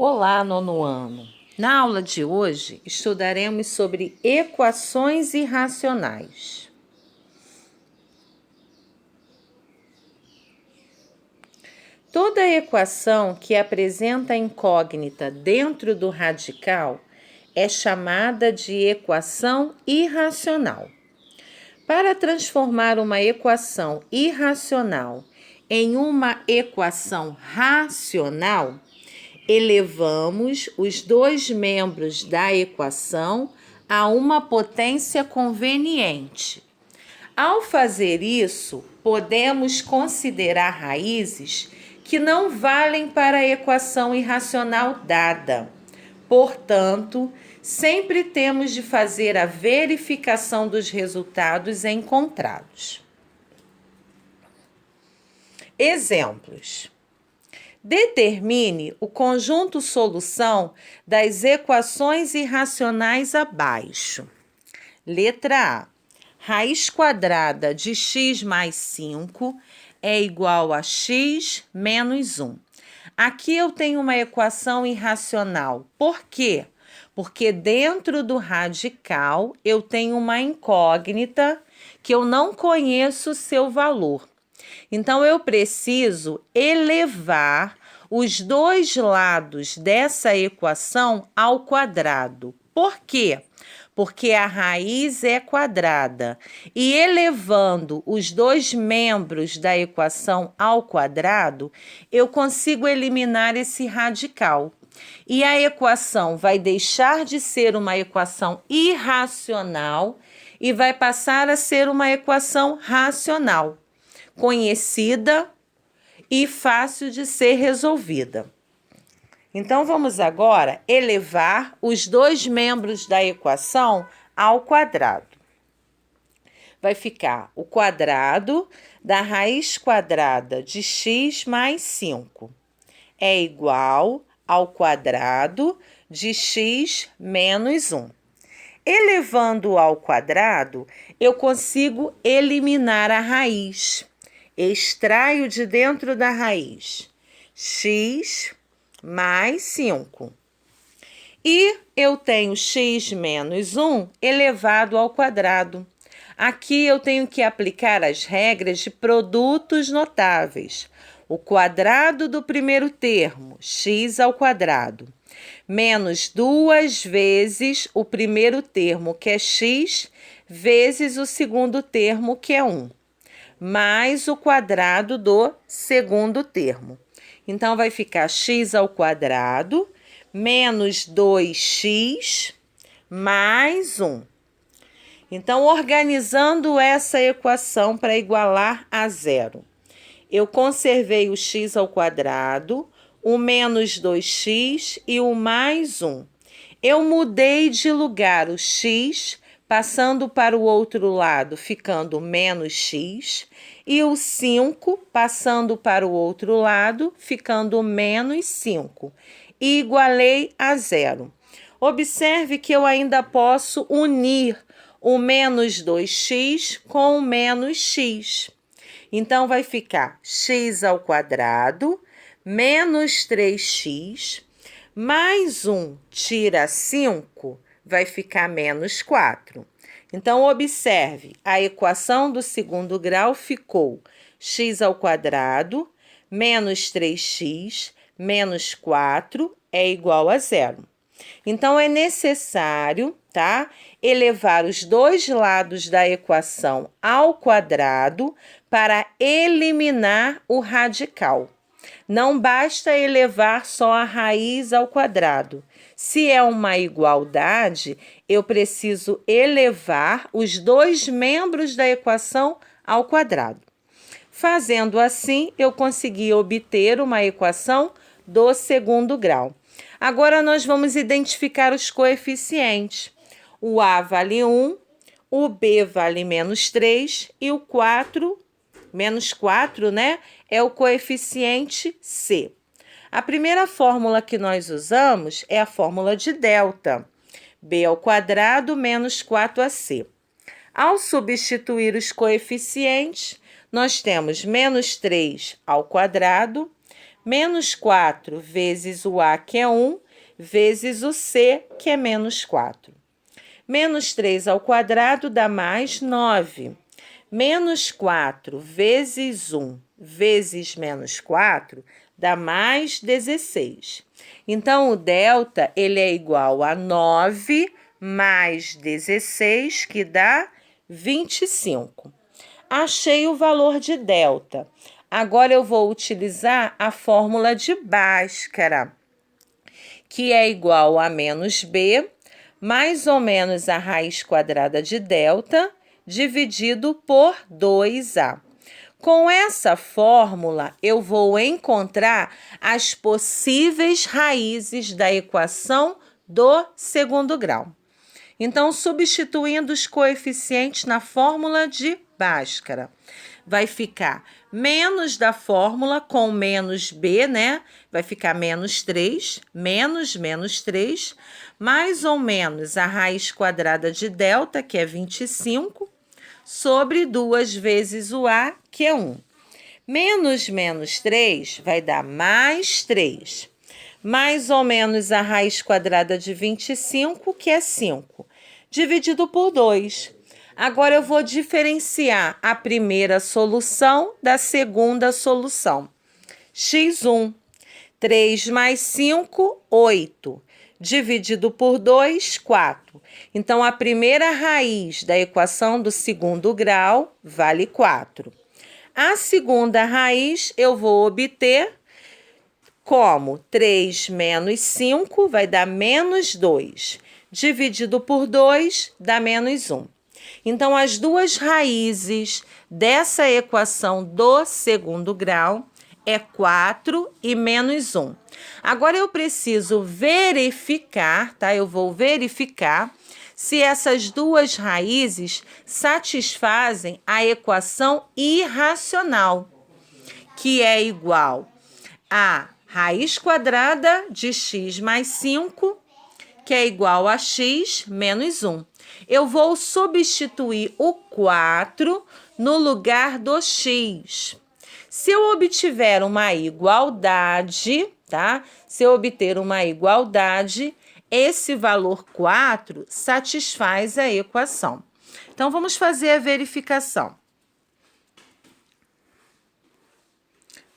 Olá, nono ano! Na aula de hoje, estudaremos sobre equações irracionais. Toda equação que apresenta incógnita dentro do radical é chamada de equação irracional. Para transformar uma equação irracional em uma equação racional, elevamos os dois membros da equação a uma potência conveniente. Ao fazer isso, podemos considerar raízes que não valem para a equação irracional dada. Portanto, sempre temos de fazer a verificação dos resultados encontrados. Exemplos. Determine o conjunto solução das equações irracionais abaixo. Letra A. Raiz quadrada de x mais 5 é igual a x menos 1. Aqui eu tenho uma equação irracional. Por quê? Porque dentro do radical eu tenho uma incógnita que eu não conheço seu valor. Então, eu preciso elevar os dois lados dessa equação ao quadrado. Por quê? Porque a raiz é quadrada. E elevando os dois membros da equação ao quadrado, eu consigo eliminar esse radical. E a equação vai deixar de ser uma equação irracional e vai passar a ser uma equação racional, conhecida e fácil de ser resolvida. Então, vamos agora elevar os dois membros da equação ao quadrado. Vai ficar o quadrado da raiz quadrada de x mais 5 é igual ao quadrado de x menos 1. Elevando ao quadrado, eu consigo eliminar a raiz. Extraio de dentro da raiz x mais 5. E eu tenho x menos 1 elevado ao quadrado. Aqui eu tenho que aplicar as regras de produtos notáveis. O quadrado do primeiro termo, x ao quadrado, menos 2 vezes o primeiro termo, que é x, vezes o segundo termo, que é 1. Mais o quadrado do segundo termo. Então, vai ficar x ao quadrado menos 2x mais 1. Então, organizando essa equação para igualar a zero, eu conservei o x ao quadrado, o menos 2x e o mais 1. Eu mudei de lugar o x, passando para o outro lado, ficando menos x, e o 5 passando para o outro lado, ficando menos 5, e igualei a zero. Observe que eu ainda posso unir o menos 2x com o menos x. Então, vai ficar x ao quadrado menos 3x, mais 1 tira 5, vai ficar menos 4. Então, observe, a equação do segundo grau ficou x ao quadrado menos 3x menos 4 é igual a zero. Então, é necessário, elevar os dois lados da equação ao quadrado para eliminar o radical. Não basta elevar só a raiz ao quadrado. Se é uma igualdade, eu preciso elevar os dois membros da equação ao quadrado. Fazendo assim, eu consegui obter uma equação do segundo grau. Agora, nós vamos identificar os coeficientes. O A vale 1, o B vale menos 3 e o 4, menos 4, é o coeficiente C. A primeira fórmula que nós usamos é a fórmula de delta. B ao quadrado menos 4AC. Ao substituir os coeficientes, nós temos menos 3 ao quadrado Menos 4 vezes o A, que é 1, vezes o C, que é menos 4. Menos 3 ao quadrado dá mais 9. Menos 4 vezes 1 vezes menos 4 dá mais 16. Então, o delta ele é igual a 9 mais 16, que dá 25. Achei o valor de delta. Agora eu vou utilizar a fórmula de Bhaskara, que é igual a menos b, mais ou menos a raiz quadrada de delta, dividido por 2a. Com essa fórmula, eu vou encontrar as possíveis raízes da equação do segundo grau. Então, substituindo os coeficientes na fórmula de Bhaskara, vai ficar menos da fórmula com menos b, né? Vai ficar menos 3, menos 3, mais ou menos a raiz quadrada de delta, que é 25, sobre 2 vezes o A, que é 1. Menos 3 vai dar mais 3. Mais ou menos a raiz quadrada de 25, que é 5, dividido por 2. Agora eu vou diferenciar a primeira solução da segunda solução. x1, 3 mais 5, 8. Dividido por 2, 4. Então, a primeira raiz da equação do segundo grau vale 4. A segunda raiz eu vou obter como 3 menos 5 vai dar menos 2. Dividido por 2 dá menos 1. Então, as duas raízes dessa equação do segundo grau é 4 e menos 1. Agora, eu preciso verificar, tá? Eu vou verificar se essas duas raízes satisfazem a equação irracional, que é igual a raiz quadrada de x mais 5, que é igual a x menos 1. Eu vou substituir o 4 no lugar do x. Se eu obtiver uma igualdade, tá? Se eu obter uma igualdade, esse valor 4 satisfaz a equação. Então, vamos fazer a verificação.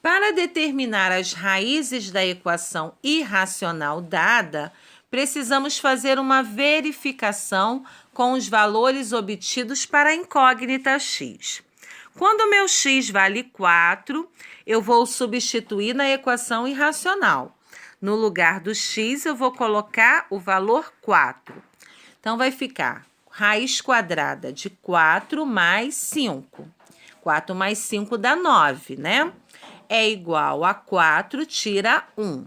Para determinar as raízes da equação irracional dada, precisamos fazer uma verificação com os valores obtidos para a incógnita x. Quando o meu x vale 4, eu vou substituir na equação irracional. No lugar do x, eu vou colocar o valor 4. Então, vai ficar raiz quadrada de 4 mais 5. 4 mais 5 dá 9, né? É igual a 4, tira 1.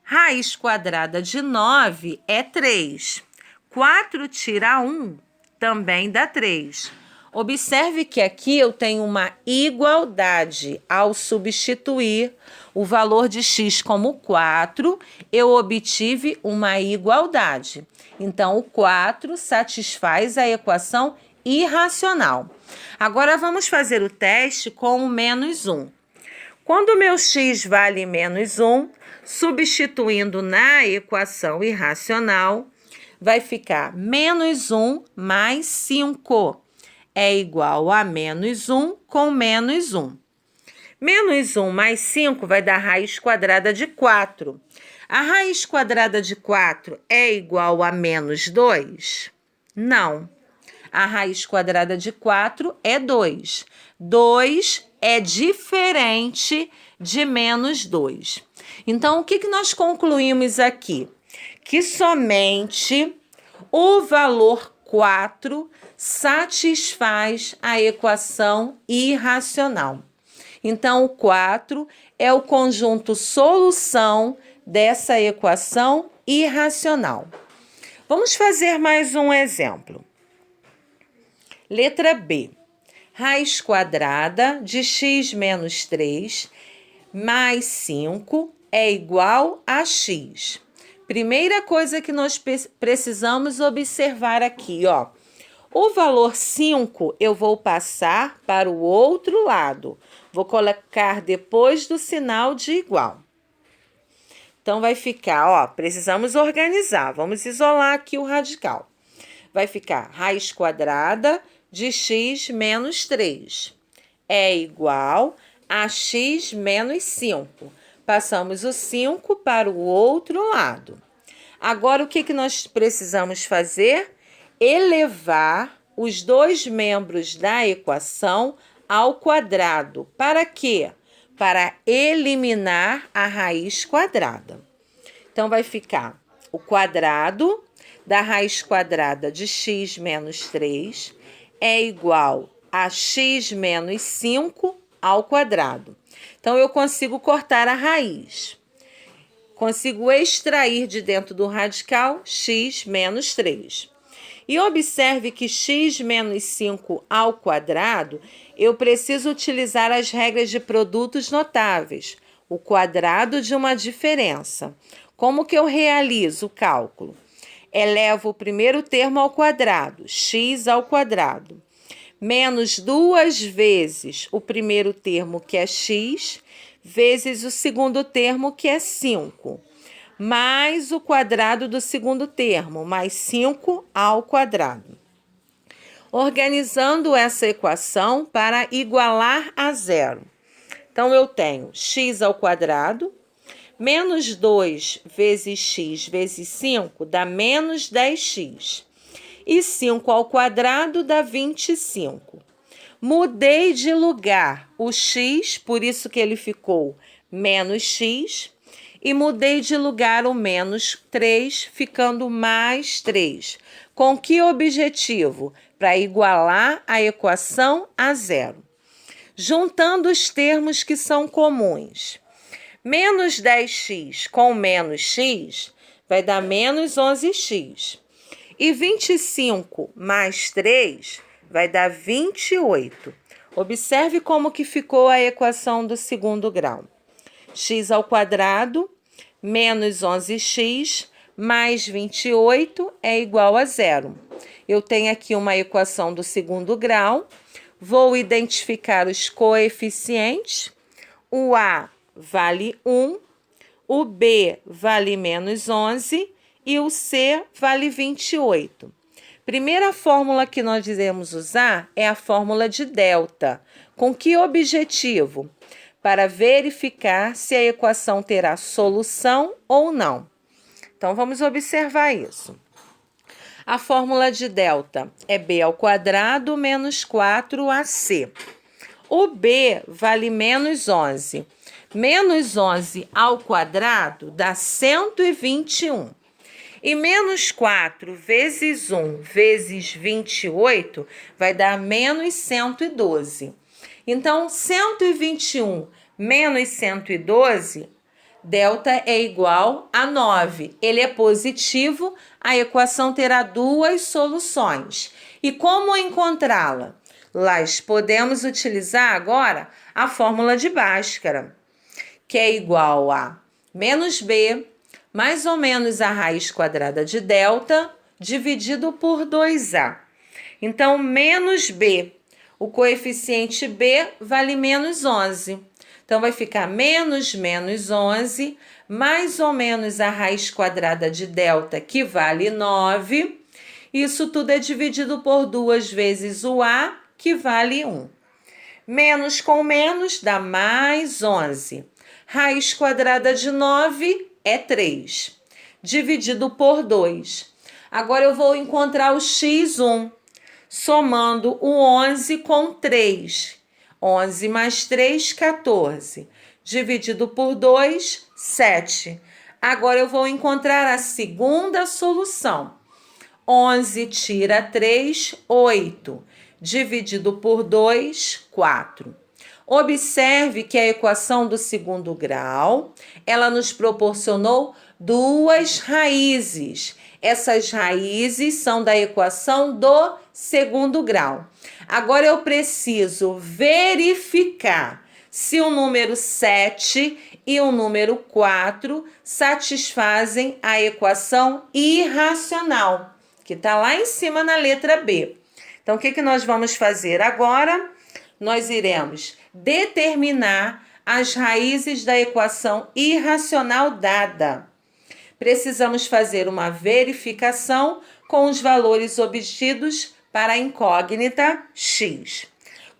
Raiz quadrada de 9 é 3. 4 tira 1 também dá 3. Observe que aqui eu tenho uma igualdade. Ao substituir o valor de x como 4, eu obtive uma igualdade. Então, o 4 satisfaz a equação irracional. Agora, vamos fazer o teste com o menos 1. Quando o meu x vale menos 1, substituindo na equação irracional, vai ficar menos 1 mais 5. É igual a menos 1 com menos 1. Menos 1 mais 5 vai dar raiz quadrada de 4. A raiz quadrada de 4 é igual a menos 2? Não. A raiz quadrada de 4 é 2. 2 é diferente de menos 2. Então, o que nós concluímos aqui? Que somente o valor 4 satisfaz a equação irracional. Então, o 4 é o conjunto solução dessa equação irracional. Vamos fazer mais um exemplo. Letra B. Raiz quadrada de x menos 3 mais 5 é igual a x. Primeira coisa que nós precisamos observar aqui, ó. O valor 5 eu vou passar para o outro lado. Vou colocar depois do sinal de igual. Então, vai ficar, ó, precisamos organizar. Vamos isolar aqui o radical. Vai ficar raiz quadrada de x menos 3. É igual a x menos 5. Passamos o 5 para o outro lado. Agora, o que nós precisamos fazer? Elevar os dois membros da equação ao quadrado. Para quê? Para eliminar a raiz quadrada. Então, vai ficar o quadrado da raiz quadrada de x menos 3 é igual a x menos 5 ao quadrado. Então, eu consigo cortar a raiz. Consigo extrair de dentro do radical x menos 3. E observe que x menos 5 ao quadrado, eu preciso utilizar as regras de produtos notáveis, o quadrado de uma diferença. Como que eu realizo o cálculo? Elevo o primeiro termo ao quadrado, x ao quadrado, menos 2 vezes o primeiro termo, que é x, vezes o segundo termo, que é 5, mais o quadrado do segundo termo, mais 5 ao quadrado. Organizando essa equação para igualar a zero. Então, eu tenho x ao quadrado, menos 2 vezes x vezes 5 dá menos 10x. E 5 ao quadrado dá 25. Mudei de lugar o x, por isso que ele ficou menos x. E mudei de lugar o menos 3, ficando mais 3. Com que objetivo? Para igualar a equação a zero. Juntando os termos que são comuns. Menos 10x com menos x vai dar menos 11x. E 25 mais 3 vai dar 28. Observe como que ficou a equação do segundo grau. X ao quadrado menos 11x mais 28 é igual a zero. Eu tenho aqui uma equação do segundo grau. Vou identificar os coeficientes. O A vale 1, o B vale menos 11 e o C vale 28. Primeira fórmula que nós iremos usar é a fórmula de delta. Com que objetivo? Para verificar se a equação terá solução ou não. Então, vamos observar isso. A fórmula de delta é b ao quadrado menos 4ac. O b vale menos 11. Menos 11 ao quadrado dá 121. E menos 4 vezes 1 vezes 28 vai dar menos 112. Então, 121 menos 112, delta é igual a 9. Ele é positivo, a equação terá duas soluções. E como encontrá-la? Nós podemos utilizar agora a fórmula de Bhaskara, que é igual a menos b, mais ou menos a raiz quadrada de delta, dividido por 2a. Então, menos b, o coeficiente b vale menos 11. Então, vai ficar menos 11, mais ou menos a raiz quadrada de delta, que vale 9. Isso tudo é dividido por 2 vezes o a, que vale 1. Menos com menos dá mais 11. Raiz quadrada de 9 é 3, dividido por 2. Agora eu vou encontrar o x1, somando o 11 com 3. 11 mais 3, 14. Dividido por 2, 7. Agora eu vou encontrar a segunda solução. 11 tira 3, 8. Dividido por 2, 4. Observe que a equação do segundo grau, ela nos proporcionou duas raízes. Essas raízes são da equação do segundo grau. Agora eu preciso verificar se o número 7 e o número 4 satisfazem a equação irracional, que está lá em cima na letra B. Então, o que nós vamos fazer agora? nós iremos determinar as raízes da equação irracional dada. Precisamos fazer uma verificação com os valores obtidos para a incógnita x.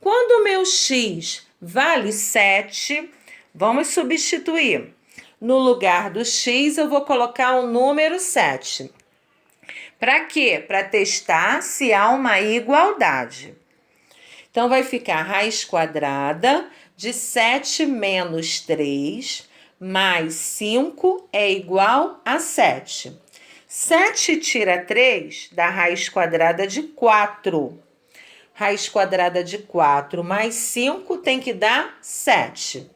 Quando o meu x vale 7, vamos substituir. No lugar do x, eu vou colocar o número 7. Para quê? Para testar se há uma igualdade. Então, vai ficar raiz quadrada de 7 menos 3 mais 5 é igual a 7. 7 tira 3 dá raiz quadrada de 4. Raiz quadrada de 4 mais 5 tem que dar 7.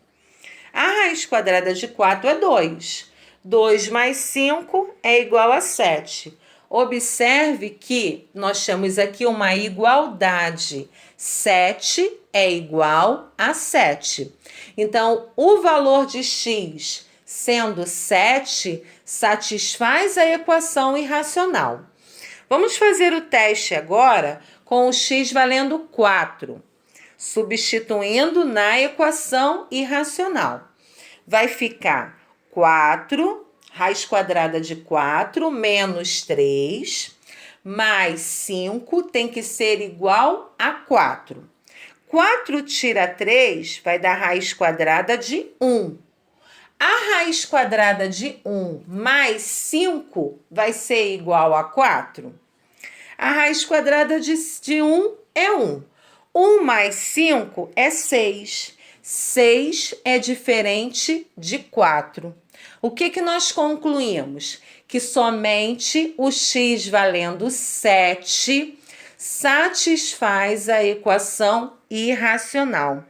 A raiz quadrada de 4 é 2. 2 mais 5 é igual a 7. Observe que nós temos aqui uma igualdade. 7 é igual a 7. Então, o valor de x, sendo 7, satisfaz a equação irracional. Vamos fazer o teste agora com o x valendo 4, substituindo na equação irracional. Vai ficar 4, raiz quadrada de 4, menos 3, mais 5 tem que ser igual a 4. 4 tira 3 vai dar raiz quadrada de 1. A raiz quadrada de 1 mais 5 vai ser igual a 4. A raiz quadrada de 1 é 1. 1 mais 5 é 6. 6 é diferente de 4. O que nós concluímos? Que somente o x valendo 7 satisfaz a equação irracional.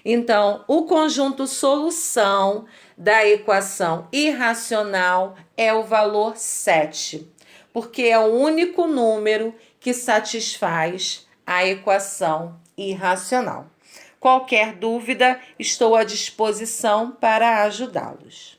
Então, o conjunto solução da equação irracional é o valor 7, porque é o único número que satisfaz a equação irracional. Qualquer dúvida, estou à disposição para ajudá-los.